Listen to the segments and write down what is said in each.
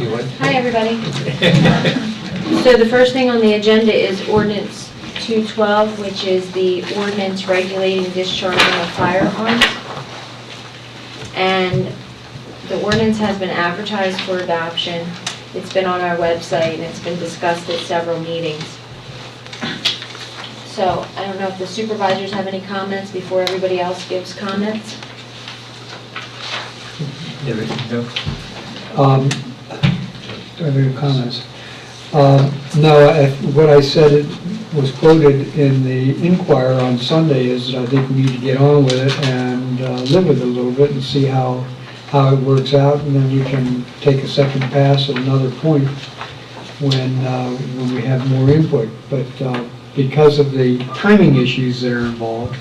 Hi, everybody. So the first thing on the agenda is ordinance 212, which is the ordinance regulating discharging of firearms. And the ordinance has been advertised for adoption. It's been on our website and it's been discussed at several meetings. So I don't know if the supervisors have any comments before everybody else gives comments. No. Do I have any comments? No, what I said it was quoted in the Inquirer on Sunday is that I think we need to get on with it and live with it a little bit and see how it works out, and then we can take a second pass at another point when we have more input. But because of the timing issues that are involved,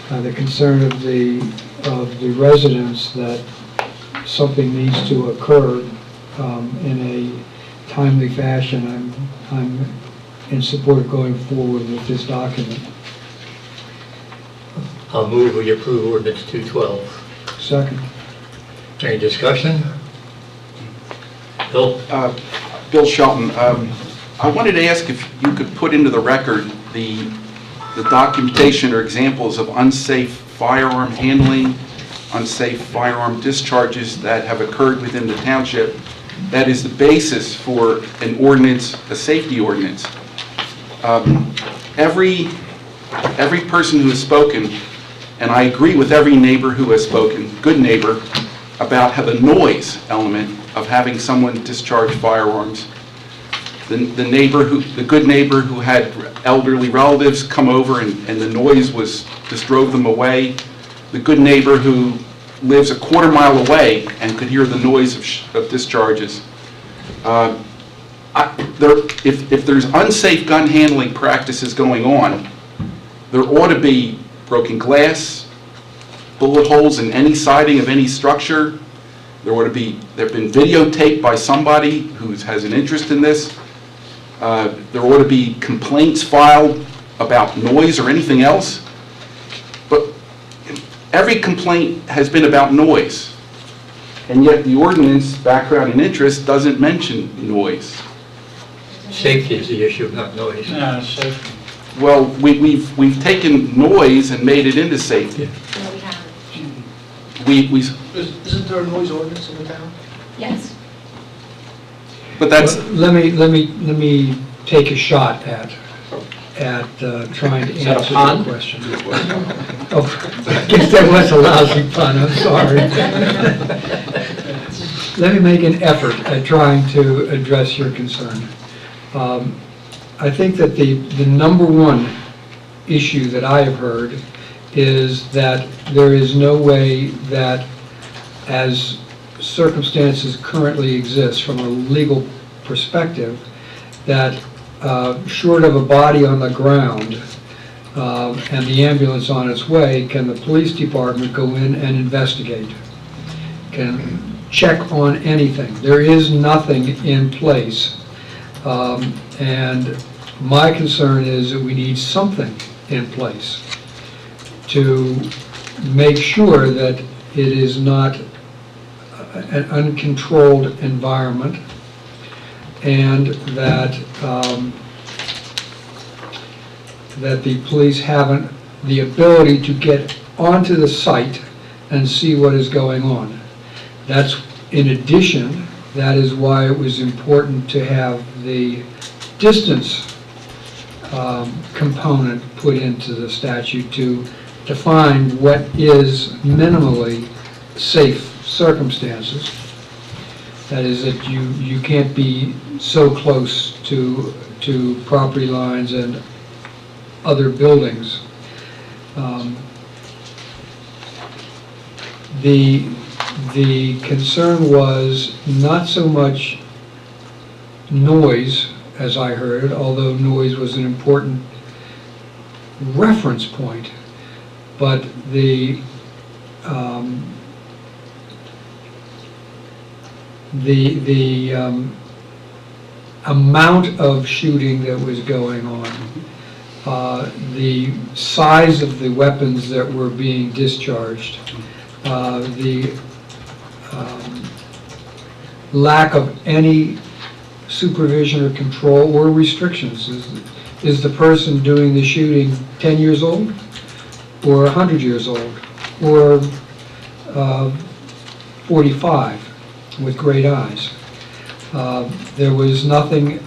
the concern of the residents that something needs to occur in a timely fashion, I'm in support of going forward with this document. I'll move we approve ordinance 212. Second. Any discussion? Bill? Bill Shelton, I wanted to ask if you could put into the record the documentation or examples of unsafe firearm handling, unsafe firearm discharges that have occurred within the township. That is the basis for an ordinance, a safety ordinance. Every person who has spoken, and I agree with every neighbor who has spoken, good neighbor, about how the noise element of having someone discharge firearms. The good neighbor who had elderly relatives come over and the noise just drove them away. The good neighbor who lives a quarter mile away and could hear the noise of discharges. If there's unsafe gun handling practices going on, there ought to be broken glass, bullet holes in any siding of any structure. There have been videotaped by somebody who has an interest in this. There ought to be complaints filed about noise or anything else. But every complaint has been about noise. And yet the ordinance, background and interest, doesn't mention noise. Safety is the issue, not noise. No, safety. Well, we've taken noise and made it into safety. No, we haven't. Isn't there a noise ordinance in the town? Yes. But that's, Let me take a shot at trying to answer the question. Oh, I guess that was a lousy pun, I'm sorry. Let me make an effort at trying to address your concern. I think that the number one issue that I have heard is that there is no way that, as circumstances currently exist from a legal perspective, that short of a body on the ground and the ambulance on its way, can the police department go in and investigate, can check on anything. There is nothing in place. And my concern is that we need something in place to make sure that it is not an uncontrolled environment, and that that the police haven't the ability to get onto the site and see what is going on. That's in addition, that is why it was important to have the distance component put into the statute to define what is minimally safe circumstances. That is, that you can't be so close to property lines and other buildings. The concern was not so much noise, as I heard, although noise was an important reference point, but the amount of shooting that was going on, the size of the weapons that were being discharged, lack of any supervision or control or restrictions. Is the person doing the shooting 10 years old, or 100 years old, or 45 with great eyes? There was nothing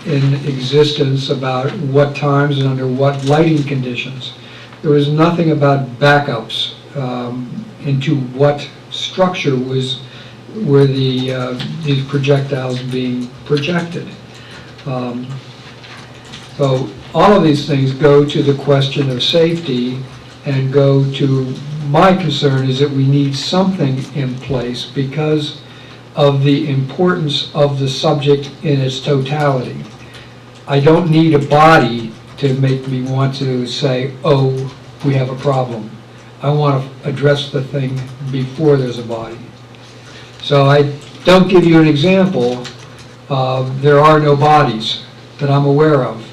in existence about what times and under what lighting conditions. There was nothing about backups into what structure were these projectiles being projected. So all of these things go to the question of safety and go to, my concern is that we need something in place because of the importance of the subject in its totality. I don't need a body to make me want to say, oh, we have a problem. I want to address the thing before there's a body. So I don't give you an example. There are no bodies that I'm aware of.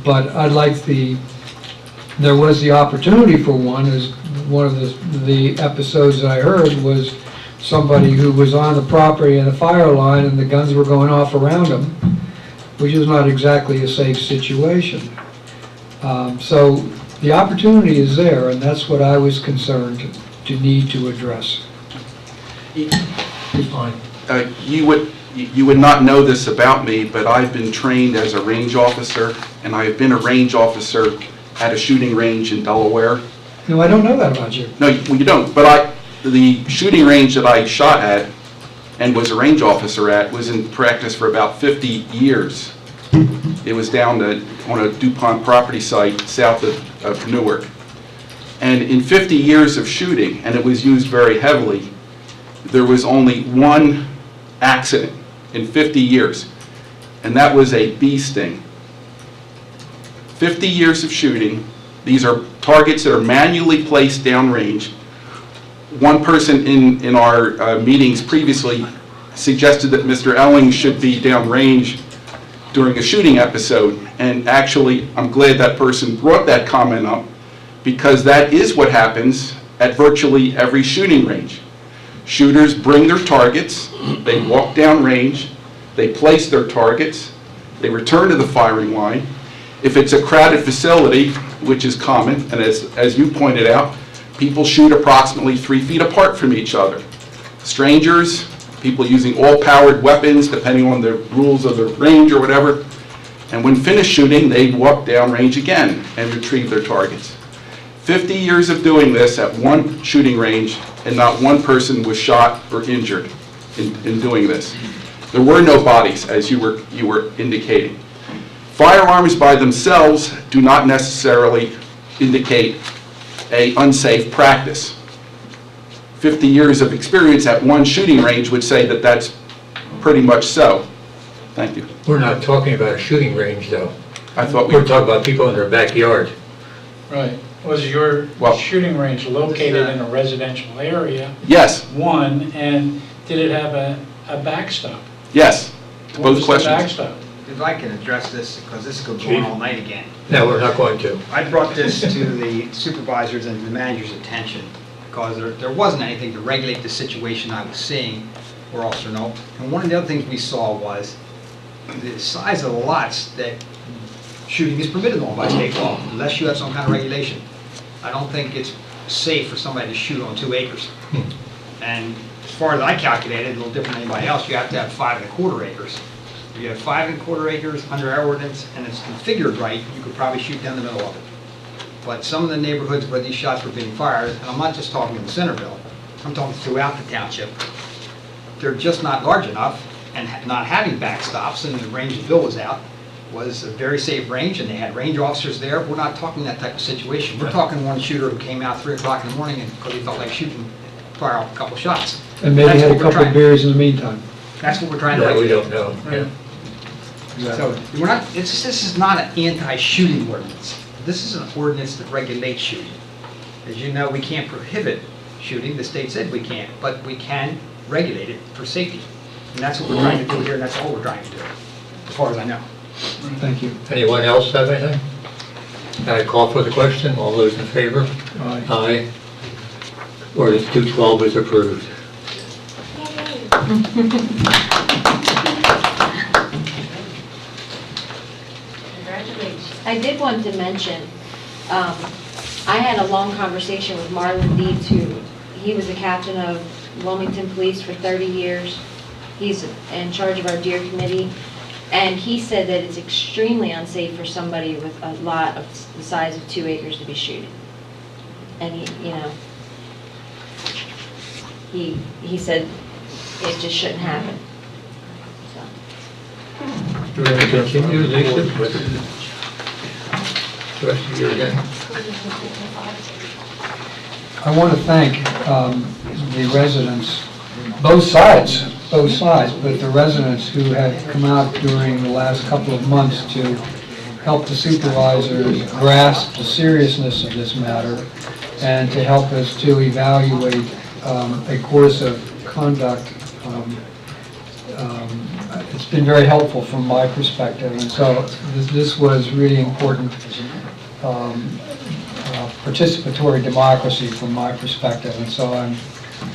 But I'd like there was the opportunity for one, as one of the episodes that I heard was somebody who was on the property and the fire line and the guns were going off around him, which is not exactly a safe situation. So the opportunity is there, and that's what I was concerned to need to address. Fine. You would not know this about me, but I've been trained as a range officer, and I have been a range officer at a shooting range in Delaware. No, I don't know that about you. No, you don't, but the shooting range that I shot at and was a range officer at was in practice for about 50 years. It was down on a DuPont property site south of Newark. And in 50 years of shooting, and it was used very heavily, there was only one accident in 50 years, and that was a bee sting. 50 years of shooting. These are targets that are manually placed downrange. One person in our meetings previously suggested that Mr. Elling should be downrange during a shooting episode, and actually I'm glad that person brought that comment up, because that is what happens at virtually every shooting range. Shooters bring their targets, they walk down range, they place their targets, they return to the firing line. If it's a crowded facility, which is common, and as you pointed out, people shoot approximately 3 feet apart from each other. Strangers, people using all-powered weapons, depending on the rules of the range or whatever, and when finished shooting, they walk down range again and retrieve their targets. 50 years of doing this at one shooting range, and not one person was shot or injured in doing this. There were no bodies, as you were indicating. Firearms by themselves do not necessarily indicate an unsafe practice. 50 years of experience at one shooting range would say that that's pretty much so. Thank you. We're not talking about a shooting range, though. I thought We're talking about people in their backyard. Right. Was your Well- shooting range located in a residential area? Yes, One, and did it have a backstop? yes, to What both was the questions. backstop? If I can address this, because this could go on all night again. No, we're not going to. I brought this to the supervisors and the manager's attention, because there wasn't anything to regulate the situation I was seeing, or else or no. And one of the other things we saw was the size of the lots that shooting is permitted on by state law, unless you have some kind of regulation. I don't think it's safe for somebody to shoot on 2 acres. And as far as I calculated, a little different than anybody else, you have to have 5 1/4 acres. If you have 5 1/4 acres under our ordinance, and it's configured right, you could probably shoot down the middle of it. But some of the neighborhoods where these shots were being fired, and I'm not just talking in Centerville, I'm talking throughout the township, they're just not large enough, and not having backstops, and the range that Bill was out, was a very safe range, and they had range officers there. We're not talking that type of situation. We're talking one shooter who came out 3 o'clock in the morning because he felt like shooting, fire off a couple shots. And maybe That's had a what we're couple of trying- beers in the meantime. That's what we're trying to That we regulate. don't know. Yeah. So we're not, this is not an anti-shooting ordinance. This is an ordinance that regulates shooting. As you know, we can't prohibit shooting. The state said we can't, but we can regulate it for safety. And that's what we're trying to do here, and that's all we're trying to do, as far as I know. Thank you. Anyone else have anything? I call for the question. All those in favor? Aye. Aye. Ordinance 212 is approved. Congratulations. I did want to mention, I had a long conversation with Marlon Deeds, he was the captain of Wilmington Police for 30 years. He's in charge of our deer committee, and he said that it's extremely unsafe for somebody with a lot of the size of 2 acres to be shooting. And he said it just shouldn't happen. So. Do we want to continue, Lisa, with the rest of your agenda? I want to thank the residents, both sides, but the residents who have come out during the last couple of months to help the supervisors grasp the seriousness of this matter and to help us to evaluate a course of conduct. It's been very helpful from my perspective, and so this was really important participatory democracy from my perspective, and so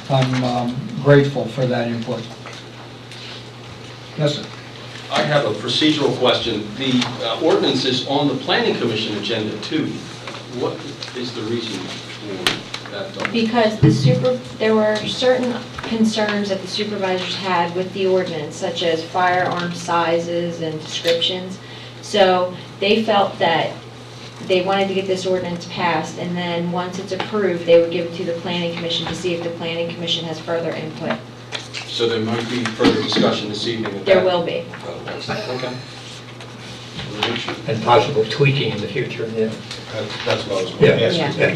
I'm grateful for that input. Yes, sir. I have a procedural question. The ordinance is on the planning commission agenda too. What is the reason for that? Because there were certain concerns that the supervisors had with the ordinance, such as firearm sizes and descriptions. So they felt that they wanted to get this ordinance passed, and then once it's approved, they would give it to the planning commission to see if the planning commission has further input. So there might be further discussion this evening. There will be. Okay. And possible tweaking in the future, yeah. That's what I was going to ask. Yeah.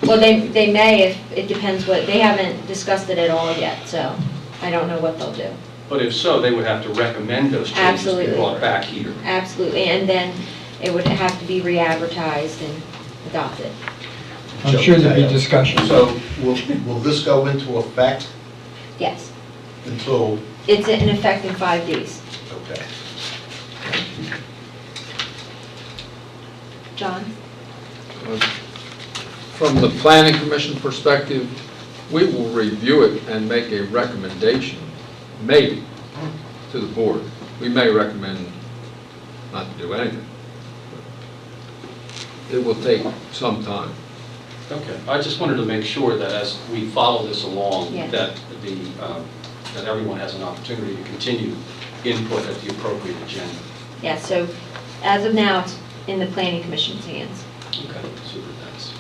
Well, they may, if it depends they haven't discussed it at all yet, so I don't know what they'll do. But if so, they would have to recommend those changes to Absolutely. be brought back here. Absolutely, and then it would have to be re-advertised and adopted. I'm sure there'll be discussion. So will this go into effect Yes. until, It's in effect in 5 days. okay. John? From the planning commission perspective, we will review it and make a recommendation, maybe, to the board. We may recommend not to do anything. It will take some time. Okay. I just wanted to make sure that as we follow this along, Yes. that that everyone has an opportunity to continue input at the appropriate agenda. Yeah, so as of now, it's in the planning commission's hands. Okay, super, thanks.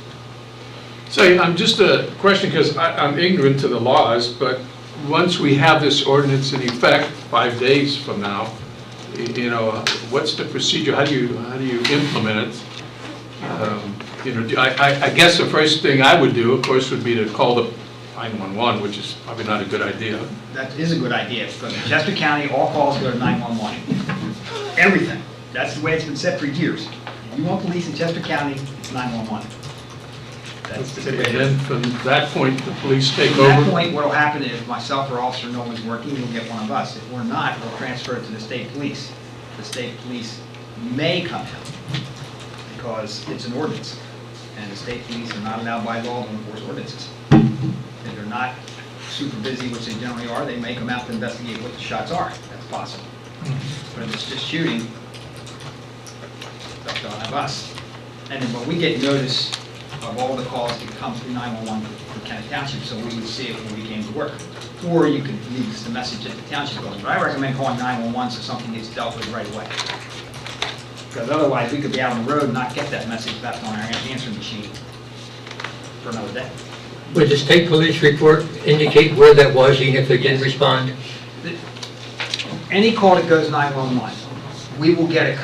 So I'm just a question, because I'm ignorant to the laws, but once we have this ordinance in effect 5 days from now, what's the procedure? How do you implement it? I guess the first thing I would do, of course, would be to call the 911, which is probably not a good idea. That is a good idea, because in Chester County, all calls go to 911. Everything. That's the way it's been set for years. If you want police in Chester County, it's 911. That's the way it And is. then from that point, the police take At that over. point, what'll happen is myself or Officer Nolan's working, we'll get one of us. If we're not, we'll transfer it to the state police. The state police may come out because it's an ordinance, and the state police are not allowed by law to enforce ordinances. If they're not super busy, which they generally are, they may come out to investigate what the shots are. That's possible. But if it's just shooting, they'll have us. And then when we get notice of all the calls that come through 911 for Kennett Township, so we would see it when we came to work. Or you could leave us the message at the township building. But I recommend calling 911 so something gets dealt with right away. Because otherwise, we could be out on the road and not get that message left on our answering machine for another day. Would the state police report indicate where that was, even if they didn't respond? Any call that goes 911, we will get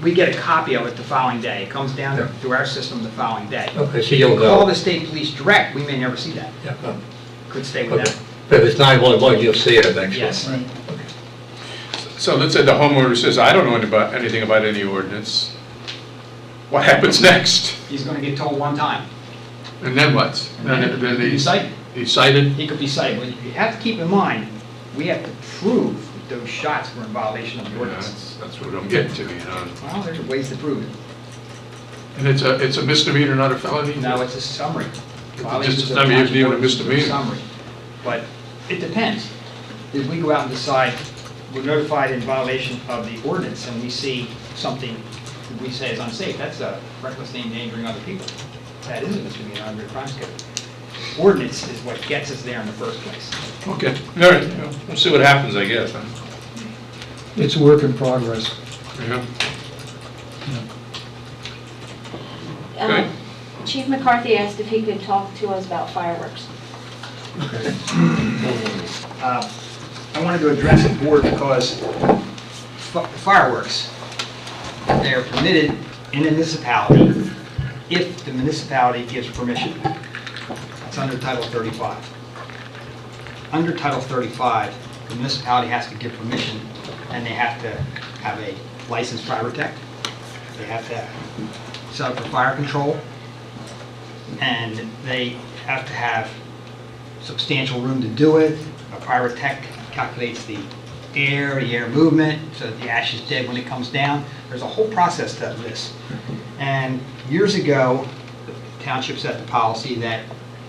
we get a copy of it the following day. It comes down through our system the following day. Okay, so you'll Call go. the state police direct, we may never see that. Yeah, Could stay with okay. them. But if it's 911, you'll see it eventually. Yes. So let's say the homeowner says, I don't know anything about any ordinance. What happens next? He's going to get told one time. And then what? Then He's cited. he's cited? He could be cited. But you have to keep in mind, we have to prove that those shots were in violation of the ordinance. That's what I'm getting to, Well, there's ways to prove it. And it's a misdemeanor, not a felony? No, it's a summary. Just, I mean, it's even a misdemeanor. Summary. But it depends. is we go out and decide, we're notified in violation of the ordinance, and we see something that we say is unsafe, that's a recklessly endangering other people. That is a misdemeanor under the crime code. Ordinance is what gets us there in the first place. Okay, all right, yeah, we'll see what happens, I guess, huh? It's a work in progress. Yeah. Um, Okay. Chief McCarthy asked if he could talk to us about fireworks. I wanted to address the board because fireworks, they are permitted in a municipality if the municipality gives permission. That's under Title 35. Under Title 35, the municipality has to give permission, and they have to have a licensed pyrotech. They have to set up for fire control, and they have to have substantial room to do it. A pyrotech calculates the air movement, so that the ash is dead when it comes down. There's a whole process to this. And years ago, the township set the policy that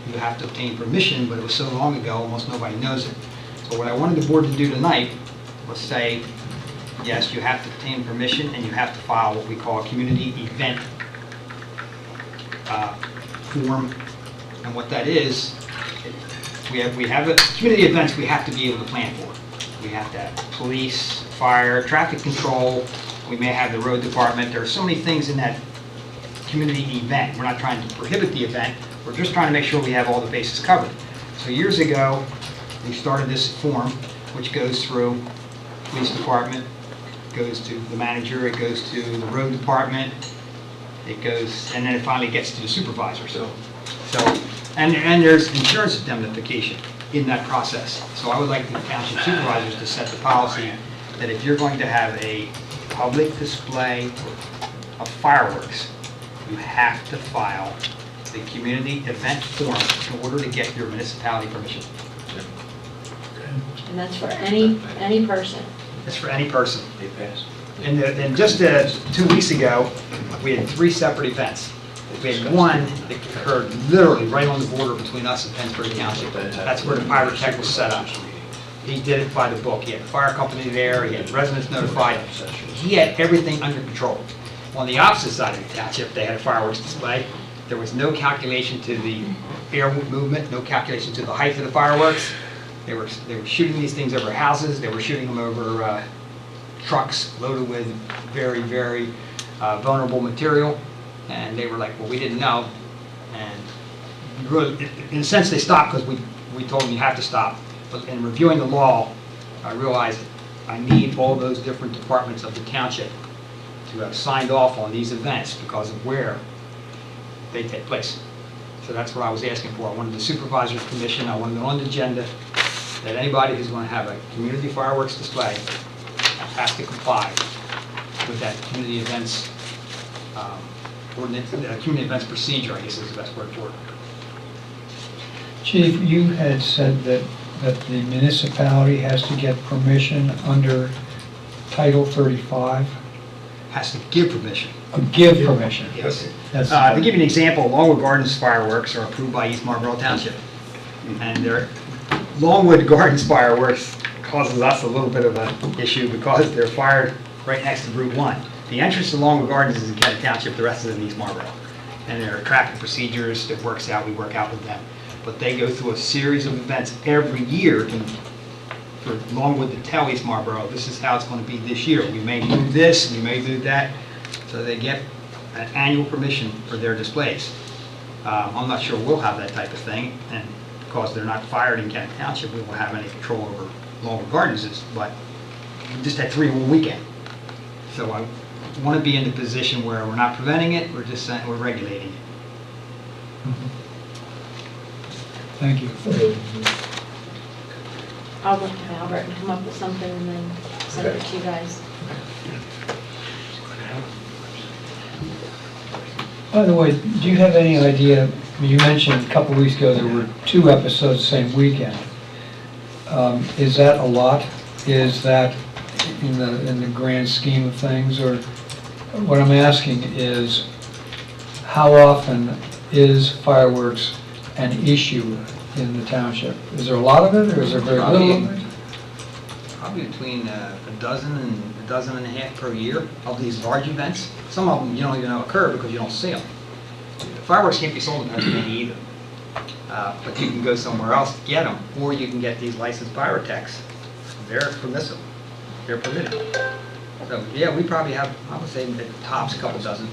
you have to obtain permission, but it was so long ago, almost nobody knows it. So what I wanted the board to do tonight was say, yes, you have to obtain permission, and you have to file what we call a community event form. And what that is, we have community events we have to be able to plan for. We have to have police, fire, traffic control. We may have the road department. There are so many things in that community event. We're not trying to prohibit the event. We're just trying to make sure we have all the bases covered. So years ago, we started this form, which goes through police department, goes to the manager, it goes to the road department, it goes, and then it finally gets to the supervisor. And there's insurance indemnification in that process. So I would like the township supervisors to set the policy that if you're going to have a public display of fireworks, you have to file the community event form in order to get your municipality permission. And that's for any person. It's for any person. And just 2 weeks ago, we had 3 separate events. We had one that occurred literally right on the border between us and Pennsbury Township. That's where the pyrotech was set up. He did it by the book. He had a fire company there, he had residents notified. He had everything under control. On the opposite side of the township, they had a fireworks display. There was no calculation to the air movement, no calculation to the height of the fireworks. They were shooting these things over houses. They were shooting them over trucks loaded with very, very vulnerable material. And they were like, well, we didn't know. And really, in a sense, they stopped because we told them you have to stop. But in reviewing the law, I realized I need all those different departments of the township to have signed off on these events because of where they take place. So that's what I was asking for. I wanted the supervisor's permission. I wanted it on the agenda that anybody who's going to have a community fireworks display has to comply with that community events ordinance, community events procedure, I guess is the best word for it. Chief, you had said that the municipality has to get permission under Title 35? Has to give permission. Give permission? Yes. That's- To give you an example, Longwood Gardens fireworks are approved by East Marlboro Township. And their Longwood Gardens fireworks causes us a little bit of an issue because they're fired right next to Route 1. The entrance to Longwood Gardens is in Kent Township, the rest is in East Marlboro. And there are traffic procedures that works out, we work out with them. But they go through a series of events every year for Longwood to tell East Marlboro, this is how it's going to be this year. We may move this, we may move that. So they get an annual permission for their displays. I'm not sure we'll have that type of thing, and because they're not fired in Kent Township, we won't have any control over Longwood Gardens, but we just had 3 in 1 weekend. So I want to be in the position where we're not preventing it, we're just saying we're regulating it. Thank you. I'll work with Albert and come up with something and then send it to you guys. By the way, do you have any idea, you mentioned a couple weeks ago there were 2 episodes the same weekend. Is that a lot? Is that in the grand scheme of things? Or what I'm asking is, how often is fireworks an issue in the township? Is there a lot of it, or is there very little of it? probably between a dozen and a dozen and a half per year of these large events. Some of them you don't even know occur because you don't see them. Fireworks can't be sold in Pennsylvania either. But you can go somewhere else to get them, or you can get these licensed pyrotechs. They're permissible. They're permitted. So, yeah, we probably have, I would say, the tops a couple dozen.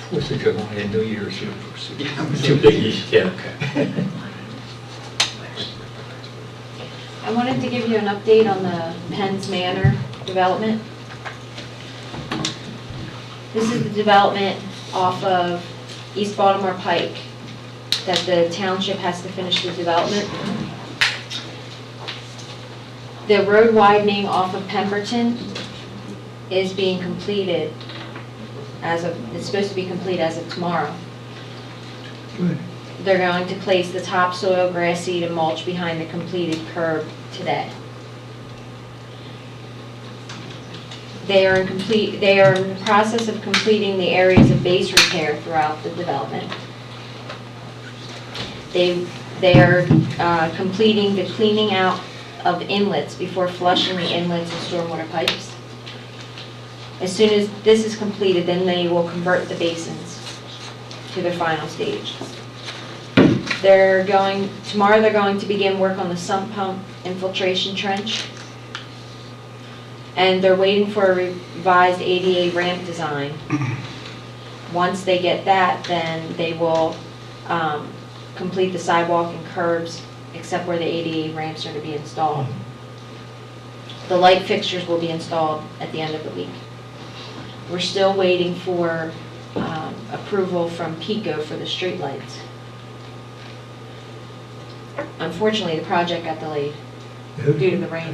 Fourth of July and New Year's. Yeah. Two biggies, yeah. I wanted to give you an update on the Penn's Manor development. This is the development off of East Baltimore Pike that the township has to finish the development. The road widening off of Pemberton is being completed it's supposed to be complete as of tomorrow. Good. They're going to place the topsoil, grass seed, and mulch behind the completed curb today. They are in the process of completing the areas of base repair throughout the development. They are completing the cleaning out of inlets before flushing the inlets and stormwater pipes. As soon as this is completed, then they will convert the basins to their final stage. Tomorrow they're going to begin work on the sump pump infiltration trench. And they're waiting for a revised ADA ramp design. Once they get that, then they will complete the sidewalk and curbs, except where the ADA ramps are to be installed. The light fixtures will be installed at the end of the week. We're still waiting for approval from PICO for the streetlights. Unfortunately, the project got delayed due to the rain.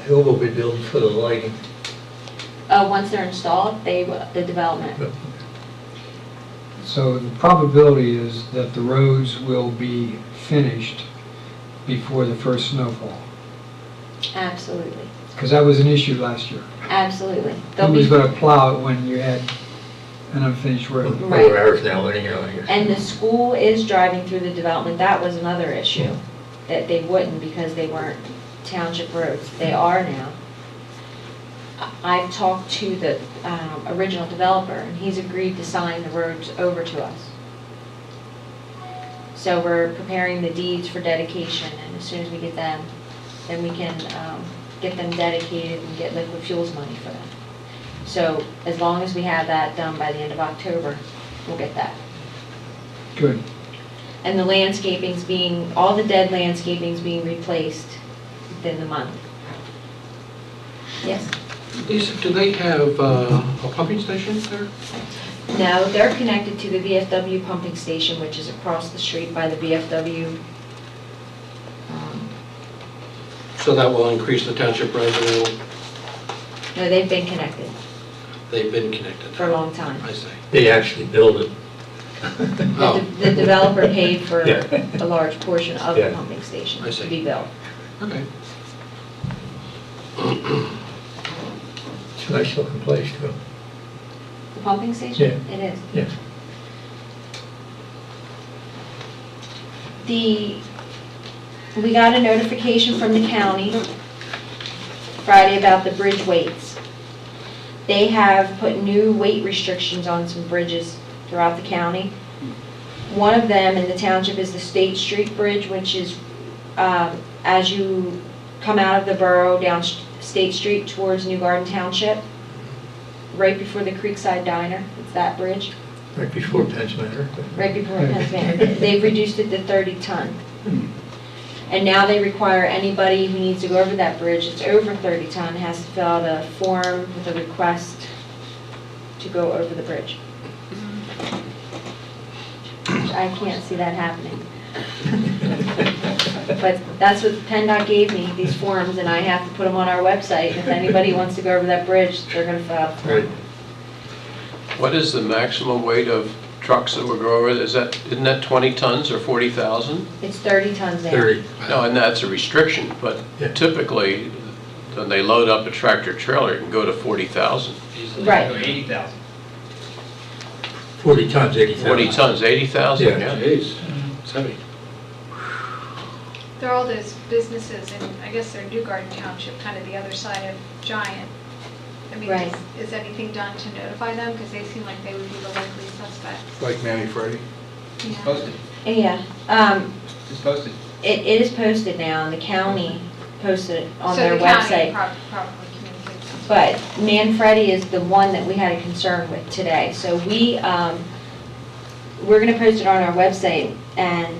Who will be billed for the lighting? Once they're installed, the development. So the probability is that the roads will be finished before the first snowfall, Absolutely. because that was an issue last year. Absolutely. Who was going to plow it when you had an unfinished road? Right. Or hours now, anyhow, I guess. And the school is driving through the development. That was another issue, that they wouldn't because they weren't township roads. They are now. I've talked to the original developer, and he's agreed to sign the roads over to us. So we're preparing the deeds for dedication, and as soon as we get them, then we can get them dedicated and get liquid fuels money for them. So as long as we have that done by the end of October, we'll get that. Good. And the landscaping's all the dead landscaping's being replaced within the month. Yes? Do they have a pumping station there? No, they're connected to the VFW pumping station, which is across the street by the VFW. So that will increase the township revenue? No, they've been connected They've been connected? for a long time. I see. They actually build it. Oh. The developer paid for Yeah. a large portion of the Yeah. pumping station I see. to be built. Okay. It's a nice looking place, too. The pumping station? Yeah. It is. Yes. We got a notification from the county Friday about the bridge weights. They have put new weight restrictions on some bridges throughout the county. One of them in the township is the State Street Bridge, which is as you come out of the borough down State Street towards New Garden Township, right before the Creekside Diner. It's that bridge, Right before Penn's Manor. right before Pennsylvania. They've reduced it to 30 ton. And now they require anybody who needs to go over that bridge that's over 30 ton has to fill out a form with a request to go over the bridge. I can't see that happening. But that's what PennDOT gave me, these forms, and I have to put them on our website. If anybody wants to go over that bridge, they're gonna fill out the form. Right. What is the maximum weight of trucks that will go over? Isn't that 20 tons or 40,000? It's 30 tons now. 30. No, and that's a restriction, but Yeah. typically, when they load up a tractor trailer, it can go to 40,000. Right. 80,000. 40 tons, 80,000. 40 tons, 80,000? Yeah. Jeez, it's heavy. There are all those businesses, and I guess they're New Garden Township, kind of the other side of Giant. I mean, Right. is anything done to notify them? Because they seem like they would be the likely suspects. Like Manny Freddy? It's Yeah. posted, Yeah, it's posted. it is posted now, and the county posted it on So their the county website. probably communicates. But Manfredi is the one that we had a concern with today. So we're gonna post it on our website and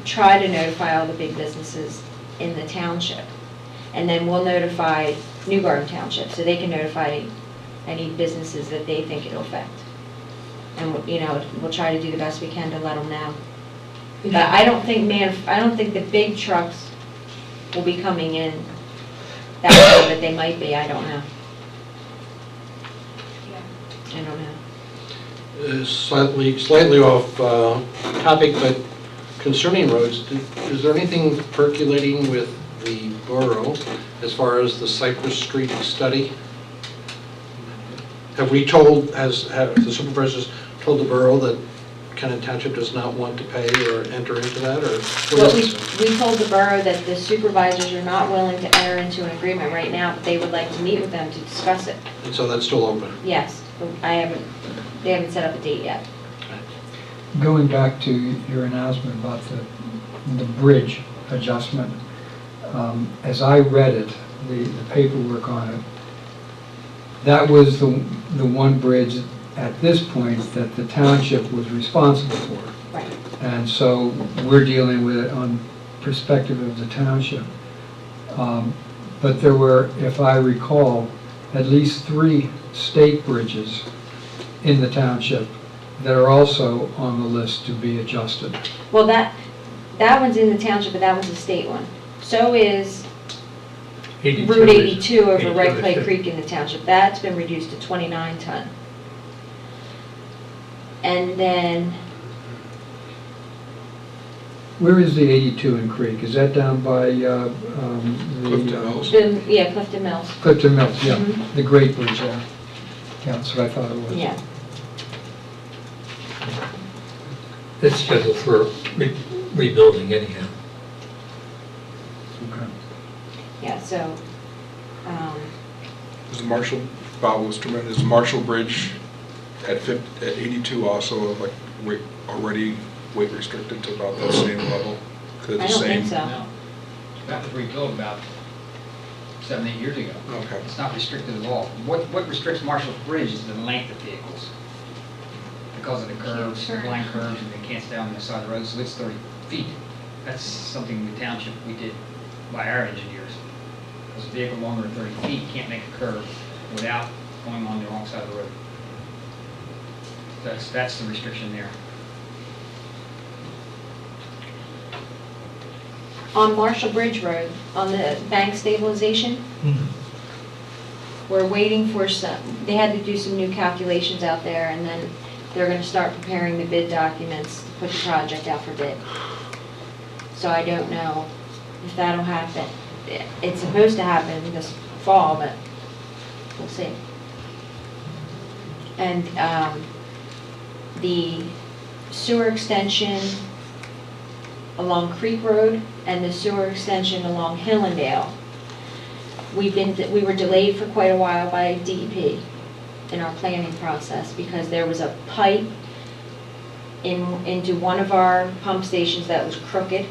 try to notify all the big businesses in the township. And then we'll notify New Garden Township, so they can notify any businesses that they think it'll affect. And, we'll try to do the best we can to let them know. But I don't think the big trucks will be coming in that way, but they might be, I don't know. Yeah. I don't know. Slightly off topic, but concerning roads, is there anything percolating with the borough as far as the Cypress Street study? Have the supervisors told the borough that Cannon Township does not want to pay or enter into that, or? Well, we told the borough that the supervisors are not willing to enter into an agreement right now, but they would like to meet with them to discuss it. And so that's still open? Yes, but they haven't set up a date yet. Going back to your announcement about the bridge adjustment, as I read it, the paperwork on it, that was the one bridge at this point that the township was responsible for. Right. And so we're dealing with it on perspective of the township. But there were, if I recall, at least 3 state bridges in the township that are also on the list to be adjusted. Well, that one's in the township, but that one's a state one. So is 82 Route is- 82 over 82 Red is Clay 50. Creek in the township. That's been reduced to 29 ton. And then, Where is the 82 in Creek? Is that down by Clifton Mills. Clifton Mills. Clifton Mills, yeah, Mhm. the Great Bridge there. Yeah, that's what I thought it was. Yeah. It's scheduled for rebuilding anyhow. Okay. Yeah, so, Is Marshall, Bob was tremendous, is Marshall Bridge at 82 also like already weight restricted to about that same level? 'Cause they're the I don't think same? so. No, that was rebuilt about 7, 8 years ago. Okay. It's not restricted at all. What restricts Marshall's Bridge is the length of vehicles. Because of the curves, the blind curves, and they can't stay on the side of the road, so it's 30 feet. That's something the township, we did by our engineers. Because a vehicle longer than 30 feet can't make a curve without going on the wrong side of the road. That's the restriction there. On Marshall Bridge Road, on the bank stabilization, we're waiting for they had to do some new calculations out there, and then they're gonna start preparing the bid documents to put the project out for bid. So I don't know if that'll happen. It's supposed to happen this fall, but we'll see. And the sewer extension along Creek Road and the sewer extension along Hillendale, we were delayed for quite a while by DEP in our planning process because there was a pipe into one of our pump stations that was crooked.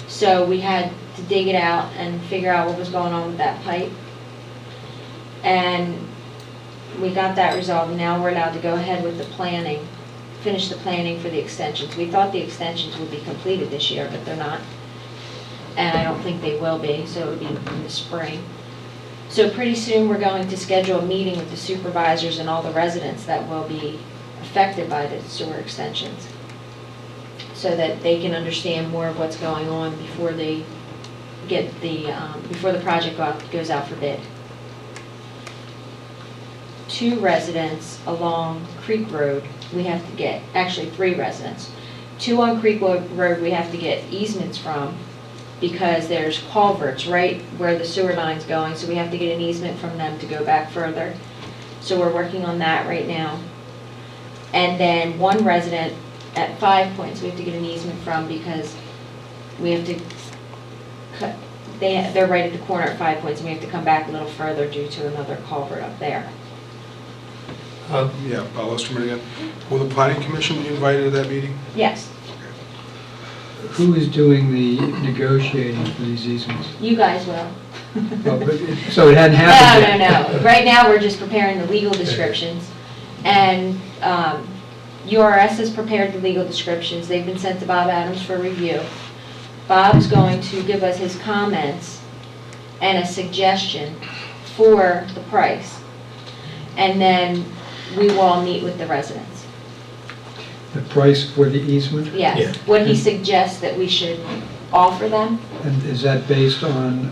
So we had to dig it out and figure out what was going on with that pipe. And we got that resolved, and now we're allowed to go ahead with the planning, finish the planning for the extensions. We thought the extensions would be completed this year, but they're not. And I don't think they will be, so it would be in the spring. So pretty soon, we're going to schedule a meeting with the supervisors and all the residents that will be affected by the sewer extensions, so that they can understand more of what's going on before they get before the project goes out for bid. 2 residents along Creek Road, we have to get, actually 3 residents. 2 on Creek Road we have to get easements from because there's culverts right where the sewer line's going, so we have to get an easement from them to go back further. So we're working on that right now. And then 1 resident at 5 Points we have to get an easement from because we have to cut, they're right at the corner at 5 Points, and we have to come back a little further due to another culvert up there. Yeah, Bob Osterman again. Will the planning commission be invited to that meeting? Yes, Who is doing the negotiating for these easements? you guys will. Oh, but so it hadn't happened No, yet? no, no. Right now, we're just preparing the legal descriptions. And URS has prepared the legal descriptions. They've been sent to Bob Adams for review. Bob's going to give us his comments and a suggestion for the price. And then we will all meet with the residents. The price for the easement? Yes, Yeah. what he suggests that we should offer them. And is that based on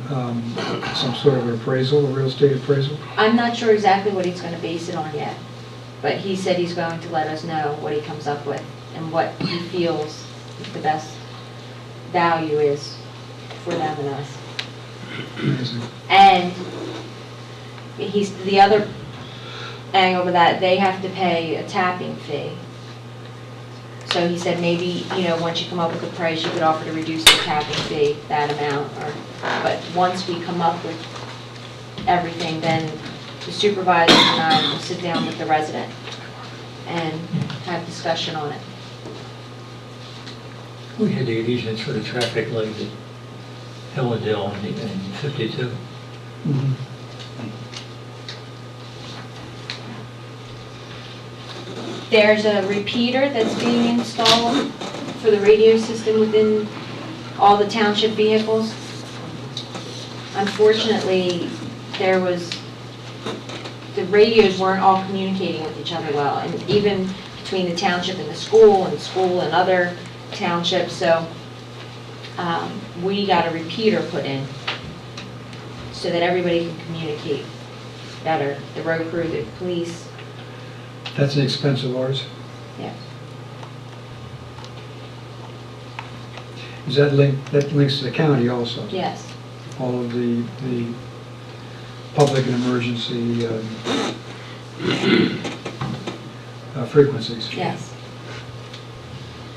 some sort of appraisal, a real estate appraisal? I'm not sure exactly what he's gonna base it on yet, but he said he's going to let us know what he comes up with and what he feels the best value is for them and us. Amazing. And the other angle to that, they have to pay a tapping fee. So he said maybe, once you come up with a price, you could offer to reduce the tapping fee, that amount, but once we come up with everything, then the supervisors and I will sit down with the resident and have discussion on it. We had the easements for the traffic light at Hillendale and 52. Mhm. There's a repeater that's being installed for the radio system within all the township vehicles. Unfortunately, the radios weren't all communicating with each other well, and even between the township and the school and other townships, so we got a repeater put in so that everybody can communicate better, the road crew, the police. That's an expense of ours? Yeah. Is that links to the county also? Yes. All of the public and emergency frequencies? Yes.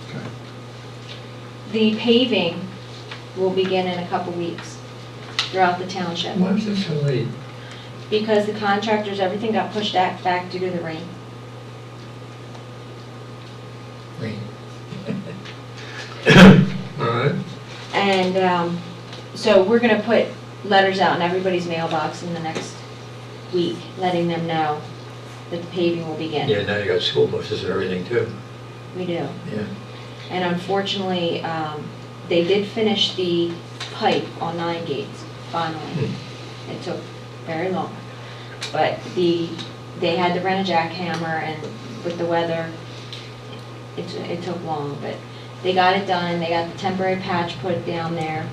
Okay. The paving will begin in a couple weeks throughout the township. Why was it so late? Because the contractors, everything got pushed back due to the rain. Rain. All right. And so we're going to put letters out in everybody's mailbox in the next week, letting them know that the paving will begin. Yeah, now you got school buses and everything too. We do. Yeah. And unfortunately, they did finish the pipe on 9 gates, finally. It took very long. But they had to rent a jackhammer, and with the weather, it took long. But they got it done, they got the temporary patch put down there,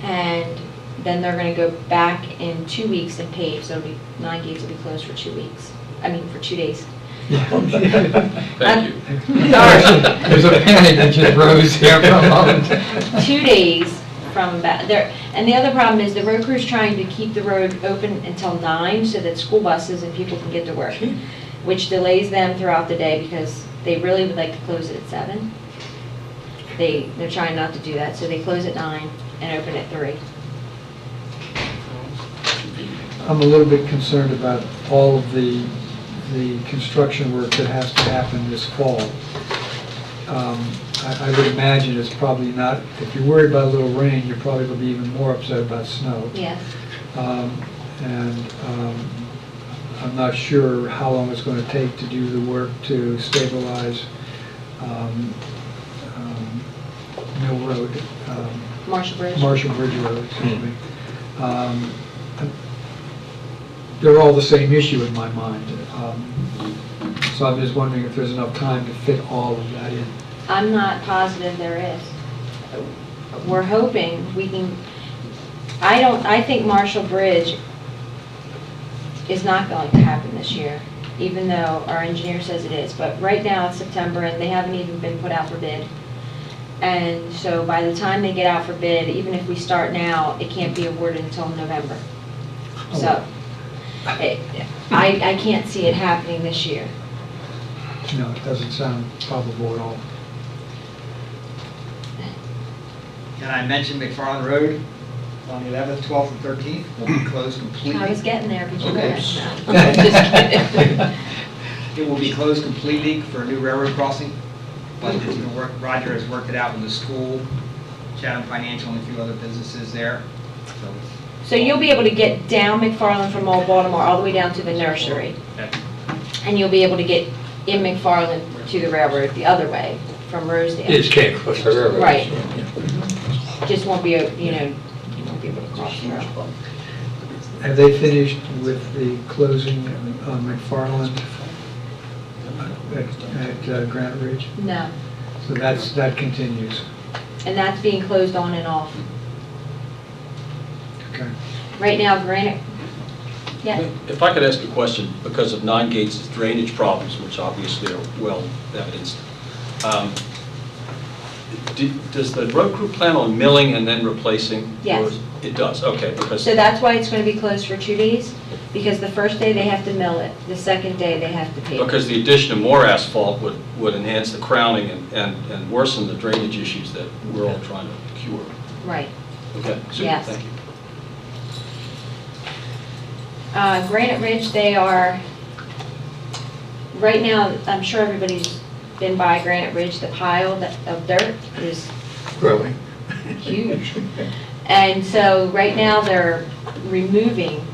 and then they're gonna go back in 2 weeks and pave, so it'll be, 9 gates will be closed for 2 weeks. For 2 days. Thank you. Sorry. There's a panic that just rose here for a moment. 2 days from about there. And the other problem is the road crew's trying to keep the road open until 9 so that school buses and people can get to work, which delays them throughout the day because they really would like to close it at 7. They're trying not to do that, so they close at 9 and open at 3. I'm a little bit concerned about all of the construction work that has to happen this fall. I would imagine it's probably not, if you're worried about a little rain, you're probably going to be even more upset about snow. Yes. And I'm not sure how long it's going to take to do the work to stabilize Mill Road. Marshall Bridge. Marshall Bridge Road, excuse me. They're all the same issue in my mind. So I'm just wondering if there's enough time to fit all of that in. I'm not positive there is. We're hoping we can, I think Marshall Bridge is not going to happen this year, even though our engineer says it is. But right now it's September and they haven't even been put out for bid. And so by the time they get out for bid, even if we start now, it can't be awarded until November. So I can't see it happening this year. No, it doesn't sound probable at all. And I mentioned McFarland Road on the 11th, 12th, and 13th will be closed completely. I was getting there, but you Okay. guys know. Just kidding. It will be closed completely for a new railroad crossing, but it's gonna work, Roger has worked it out with the school, Chatham Financial, and a few other businesses there. So So you'll be able to get down McFarland from Old Baltimore all the way down to the nursery. that- And you'll be able to get in McFarland to the railroad the other way from You Rosedale. just can't cross the railroad. Right. Yeah. Just won't be, you won't be able to cross the road. Have they finished with the closing on McFarland at Granite Ridge? No, So that continues. and that's being closed on and off. Okay. Right now, Granite, yeah, If I could ask a question, because of Nine Gates' drainage problems, which obviously are well evidenced, does the road crew plan on milling and then replacing? Yes. It does, okay, because, so that's why it's going to be closed for 2 days, because the first day they have to mill it, the second day they have to pave it. because the addition of more asphalt would enhance the crowning and worsen the drainage issues that we're all trying to cure. Right. Okay, super, Yes. thank you. Granite Ridge, they are, right now, I'm sure everybody's been by Granite Ridge, the pile of dirt is Growing. huge. And so right now, they're removing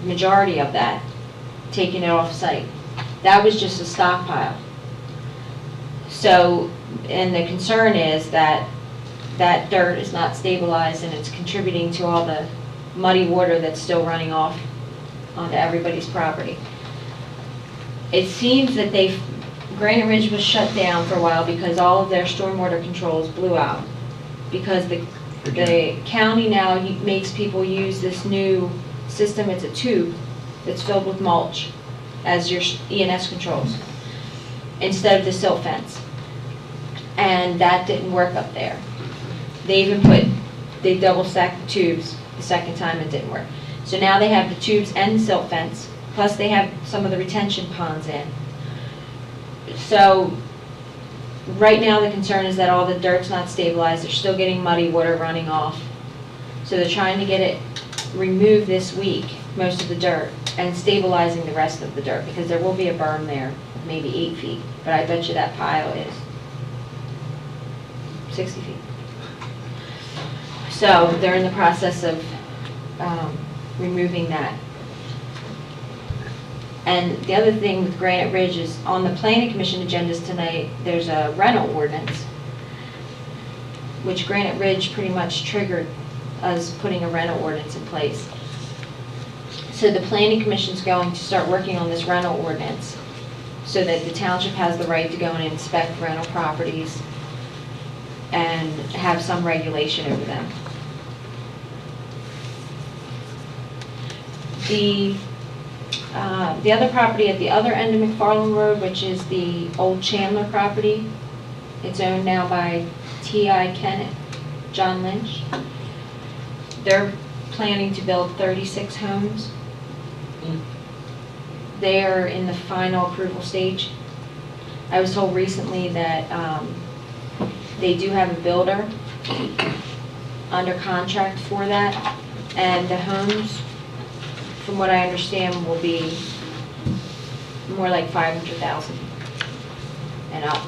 majority of that, taking it off site. That was just a stockpile. So, and the concern is that that dirt is not stabilized and it's contributing to all the muddy water that's still running off onto everybody's property. It seems that Granite Ridge was shut down for a while because all of their stormwater controls blew out. Because the county now makes people use this new system, it's a tube that's filled with mulch as your ENS controls, instead of the silt fence. And that didn't work up there. They double stacked the tubes the second time, it didn't work. So now they have the tubes and the silt fence, plus they have some of the retention ponds in. So right now the concern is that all the dirt's not stabilized, they're still getting muddy water running off. So they're trying to get it removed this week, most of the dirt, and stabilizing the rest of the dirt, because there will be a berm there, of maybe 8 feet, but I bet you that pile is 60 feet. So they're in the process of removing that. And the other thing with Granite Ridge is, on the Planning Commission agendas tonight, there's a rental ordinance, which Granite Ridge pretty much triggered us putting a rental ordinance in place. So the Planning Commission's going to start working on this rental ordinance so that the township has the right to go and inspect rental properties and have some regulation over them. The other property at the other end of McFarland Road, which is the old Chandler property, it's owned now by T.I. Kennett, John Lynch. They're planning to build 36 homes. They are in the final approval stage. I was told recently that they do have a builder under contract for that, and the homes, from what I understand, will be more like 500,000 and up.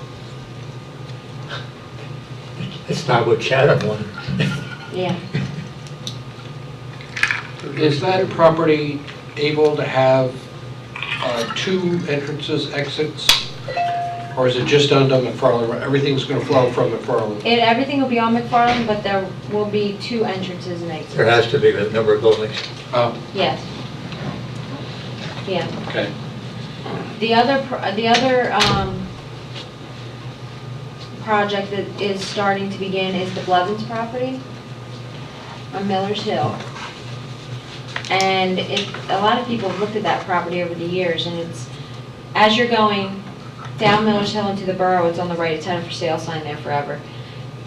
It's not what Chatham wanted. Yeah. Is that property able to have 2 entrances, exits? Or is it just on McFarland? Everything's going to flow from McFarland? Everything will be on McFarland, but there will be 2 entrances and exits. There has to be a number of buildings. Yes. Yeah. Okay. The other project that is starting to begin is the Blevins property on Miller's Hill. And a lot of people have looked at that property over the years, and it's, as you're going down Miller's Hill into the borough, it's on the right, it's had a for sale sign there forever.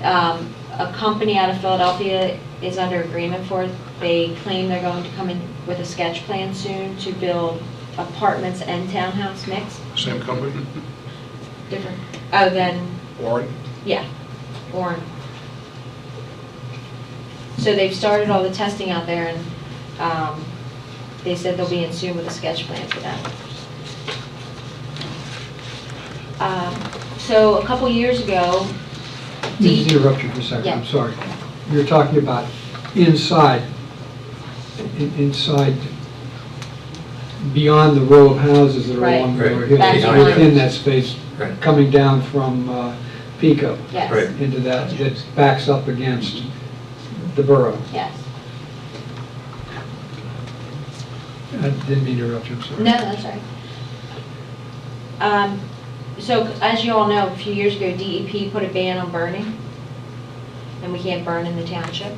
A company out of Philadelphia is under agreement for it. They claim they're going to come in with a sketch plan soon to build apartments and townhouse mix. Same company? Different, oh, then, Warren? yeah, Warren. So they've started all the testing out there, and they said they'll be in soon with a sketch plan for that. So a couple years ago, Let me just interrupt you for a second, I'm Yeah. sorry. You're talking about inside, inside, beyond the row of houses that are Right. along the Right. road here. Back It's behind. within that space, Right. coming down from Pico yes, Right. into that backs up against the borough. yes. I didn't mean to interrupt you, I'm sorry. No, that's right. So as you all know, a few years ago, DEP put a ban on burning, and we can't burn in the township.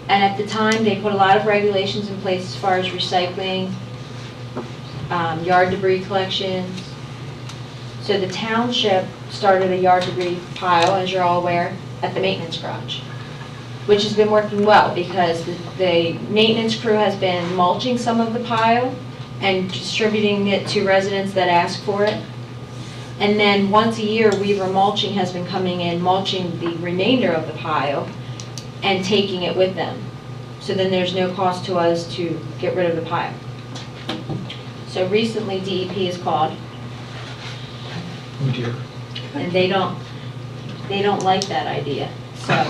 And at the time, they put a lot of regulations in place as far as recycling, yard debris collections. So the township started a yard debris pile, as you're all aware, at the maintenance garage, which has been working well because the maintenance crew has been mulching some of the pile and distributing it to residents that ask for it. And then once a year, Weaver Mulching has been coming in, mulching the remainder of the pile and taking it with them. So then there's no cost to us to get rid of the pile. So recently DEP has called, Oh dear. and they don't like that idea. So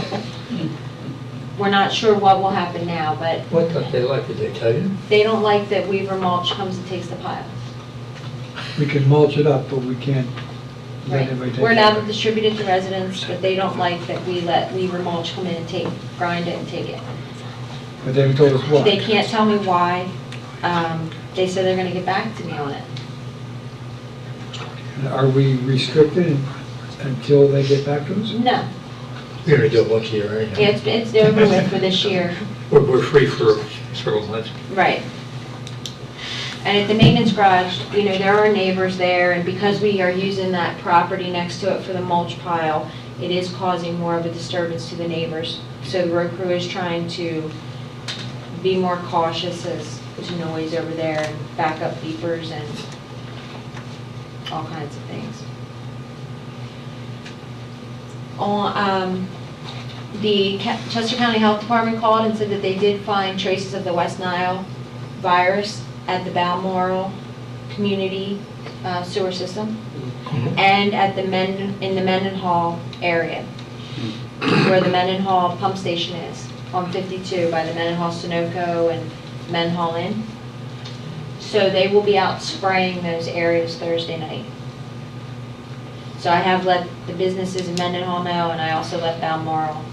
we're not sure what will happen now, but What don't they like, did they tell you? they don't like that Weaver Mulch comes and takes the pile. We can mulch it up, but we can't let Right. anybody take it. We're allowed to distribute it to residents, but they don't like that we let Weaver Mulch come in and grind it and take it. But they haven't told us why. They can't tell me why. They said they're gonna get back to me on it. Are we restricted until they get back to us? No, We're gonna do it once a year, right? it's over with for this year. We're free for several months. Right. And at the maintenance garage, you know, there are neighbors there, and because we are using that property next to it for the mulch pile, it is causing more of a disturbance to the neighbors. So the road crew is trying to be more cautious as to noise over there, and backup beepers and all kinds of things. The Chester County Health Department called and said that they did find traces of the West Nile virus at the Balmoral Community Sewer System and at the in the Mendenhall area, where the Mendenhall pump station is, on 52 by the Mendenhall Sunoco and Mendenhall Inn. So they will be out spraying those areas Thursday night. So I have let the businesses in Mendenhall know, and I also let Balmoral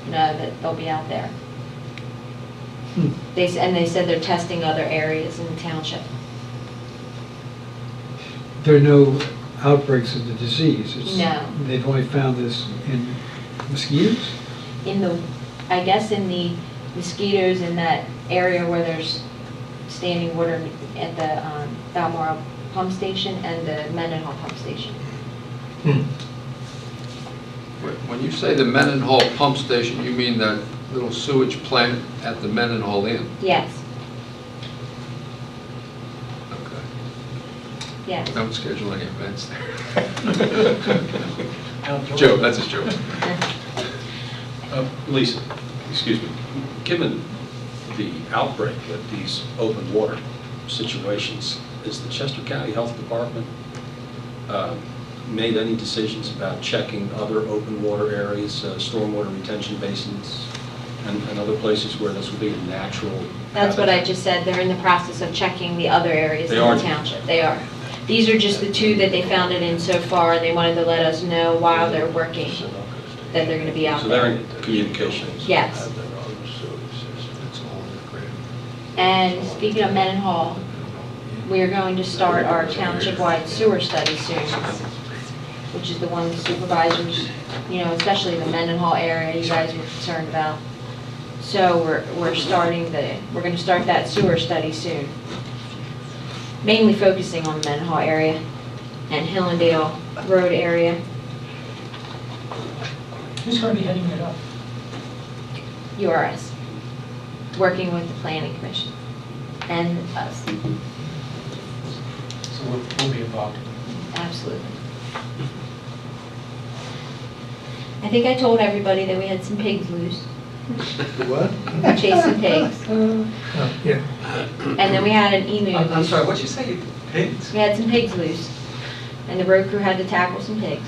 know that they'll be out there. They said they're testing other areas in the township. There are no outbreaks of the disease? No. They've only found this in mosquitoes? I guess in the mosquitoes in that area where there's standing water at the Balmoral pump station and the Mendenhall pump station. When you say the Mendenhall pump station, you mean that little sewage plant at the Mendenhall Inn? Yes, Okay. yes. Don't schedule any events there. Joe, that's a joke. Lisa, excuse me, given the outbreak of these open water situations, is the Chester County Health Department made any decisions about checking other open water areas, stormwater retention basins, and other places where this would be a natural? That's what I habitat? just said. They're in the process of checking the other areas They in are? the township. They are. These are just the two that they found it in so far, and they wanted to let us know while they're working that they're going to be out So they're there. in communication? Yes. And speaking of Mendenhall, we are going to start our township-wide sewer study soon, which is the one the supervisors, you know, especially the Mendenhall area, you guys were concerned about. So we're going to start that sewer study soon. Mainly focusing on the Mendenhall area and Hillendale Road area. Who's going to be heading it up? URS, working with the planning commission and us, So we'll be involved. absolutely. I think I told everybody that we had some pigs loose. What? chasing pigs. Yeah. And then we had an emu. I'm sorry, what'd you say? Pigs? We had some pigs loose, and the road crew had to tackle some pigs.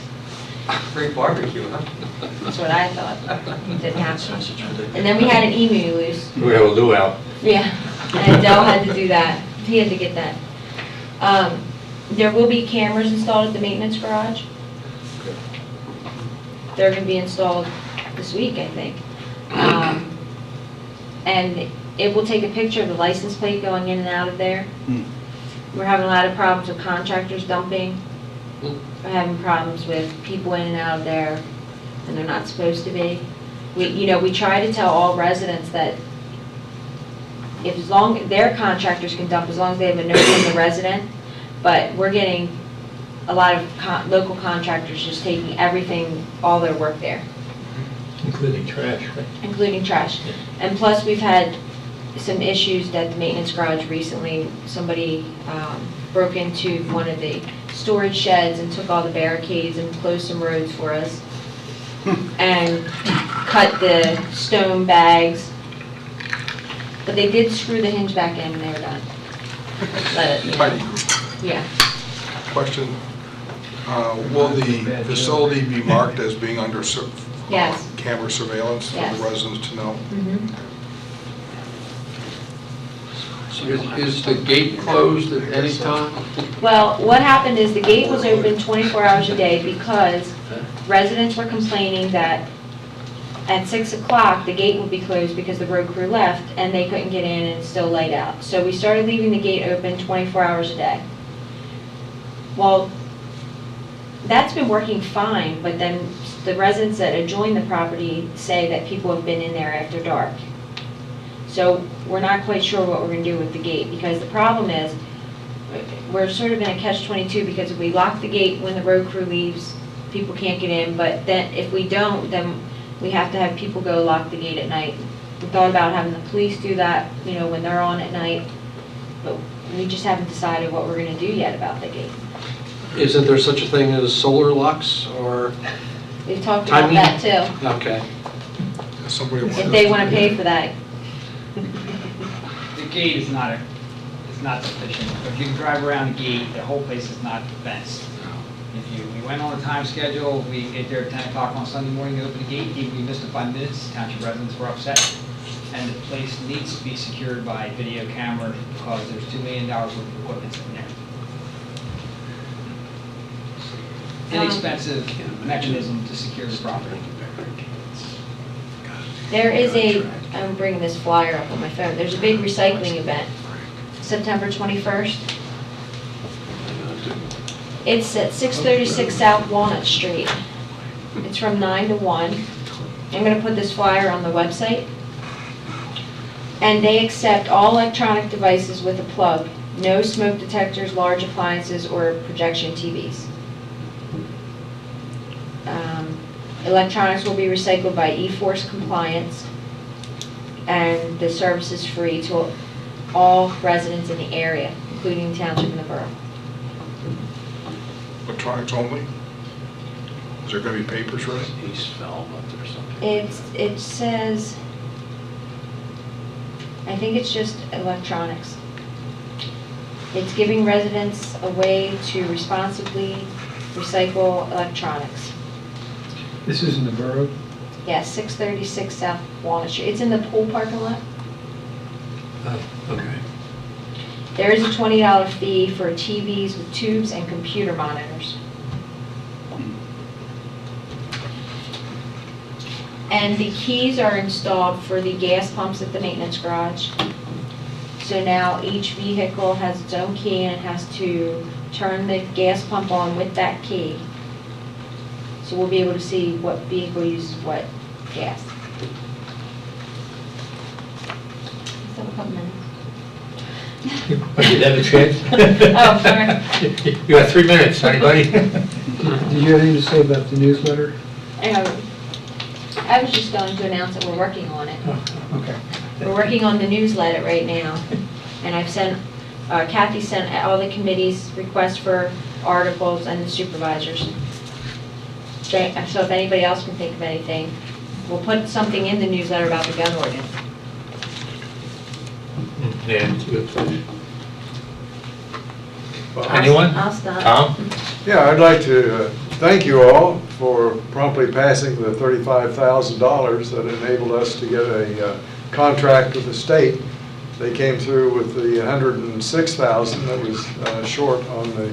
Free barbecue, huh? That's what I thought. Didn't happen. And then we had an emu loose. We have a luau. Yeah, and Dell had to do that. He had to get that. There will be cameras installed at the maintenance garage. They're gonna be installed this week, I think. And it will take a picture of the license plate going in and out of there. We're having a lot of problems with contractors dumping. We're having problems with people in and out of there, and they're not supposed to be. We try to tell all residents that their contractors can dump as long as they have a note from the resident, but we're getting a lot of local contractors just taking everything, all their work there, Including trash, right? including trash. And plus, we've had some issues at the maintenance garage recently. Somebody broke into one of the storage sheds and took all the barricades and closed some roads for us. And cut the stone bags. But they did screw the hinge back in when they were done. Heidi, Yeah. question. Will the facility be marked as being under Yes. camera surveillance for Yes. the residents to know? Mhm. Is the gate closed at any time? Well, what happened is the gate was open 24 hours a day because residents were complaining that at 6 o'clock, the gate would be closed because the road crew left and they couldn't get in and it's still light out. So we started leaving the gate open 24 hours a day. Well, that's been working fine, but then the residents that adjoin the property say that people have been in there after dark. So we're not quite sure what we're going to do with the gate, because the problem is, we're sort of in a catch-22, because if we lock the gate when the road crew leaves, people can't get in, but then if we don't, then we have to have people go lock the gate at night. We thought about having the police do that, when they're on at night, but we just haven't decided what we're going to do yet about the gate. Isn't there such a thing as solar locks or? We've talked about Timing? that too, Okay. Somebody if they want to pay for that. The gate is not sufficient. If you can drive around the gate, the whole place is not fenced. We went on a time schedule, we get there at 10 o'clock on Sunday morning, to open the gate, even we missed it 5 minutes, township residents were upset. And the place needs to be secured by video camera because there's $2 million worth of equipment sitting there. Inexpensive mechanism to secure the property. There is I'm bringing this flyer up on my phone, there's a big recycling event, September 21st. It's at 636 South Walnut Street. It's from 9 to 1. I'm going to put this flyer on the website. And they accept all electronic devices with a plug, no smoke detectors, large appliances, or projection TVs. Electronics will be recycled by E-Force compliance, and the service is free to all residents in the area, including the township and the borough. Electronics only? Is there going to be papers ready? It says, I think it's just electronics. It's giving residents a way to responsibly recycle electronics. This is in the borough? Yes, 636 South Walnut Street. It's in the pool parking lot. Oh, okay. There is a $20 fee for TVs with tubes and computer monitors. And the keys are installed for the gas pumps at the maintenance garage. So now each vehicle has its own key and it has to turn the gas pump on with that key. So we'll be able to see what vehicle uses what gas. Let's have a couple minutes. You have a chance? Oh, sorry. You got 3 minutes, anybody? Did you have anything to say about the newsletter? I was just going to announce that we're working on it. Oh, okay. We're working on the newsletter right now, and I've sent, Kathy sent all the committees requests for articles and the supervisors. So if anybody else can think of anything, we'll put something in the newsletter about the gun ordinance. Yeah, it's a good question. Anyone? I'll stop. Tom? Yeah, I'd like to thank you all for promptly passing the $35,000 that enabled us to get a contract with the state. They came through with the $106,000 that was short on the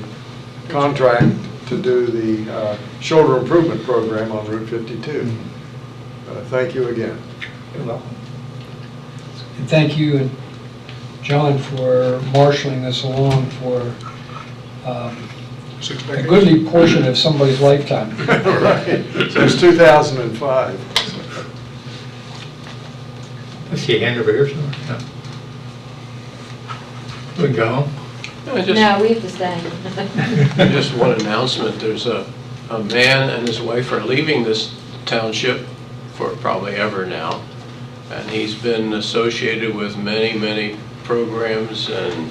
contract to do the shoulder improvement program on Route 52. Thank you again. You're welcome. And thank you, and John, for marshaling this along for a goodly portion of somebody's lifetime. Right, since 2005. Let's see, hand over here somewhere. No. We can go home. No, we have to stay. Just one announcement, there's a man and his wife are leaving this township for probably ever now, and he's been associated with many programs and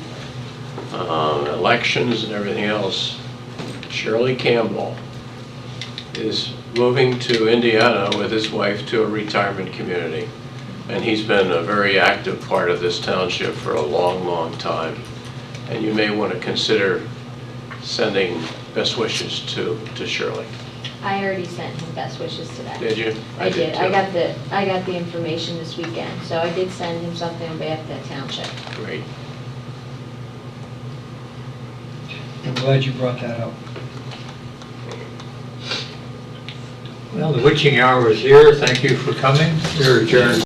elections and everything else. Shirley Campbell is moving to Indiana with his wife to a retirement community, and he's been a very active part of this township for a long time. And you may want to consider sending best wishes to Shirley. I already sent him best wishes today. Did you? I did. too. I got the information this weekend, so I did send him something on behalf of the township. Great. I'm glad you brought that up. Well, the witching hour is here. Thank you for coming. You're adjourned.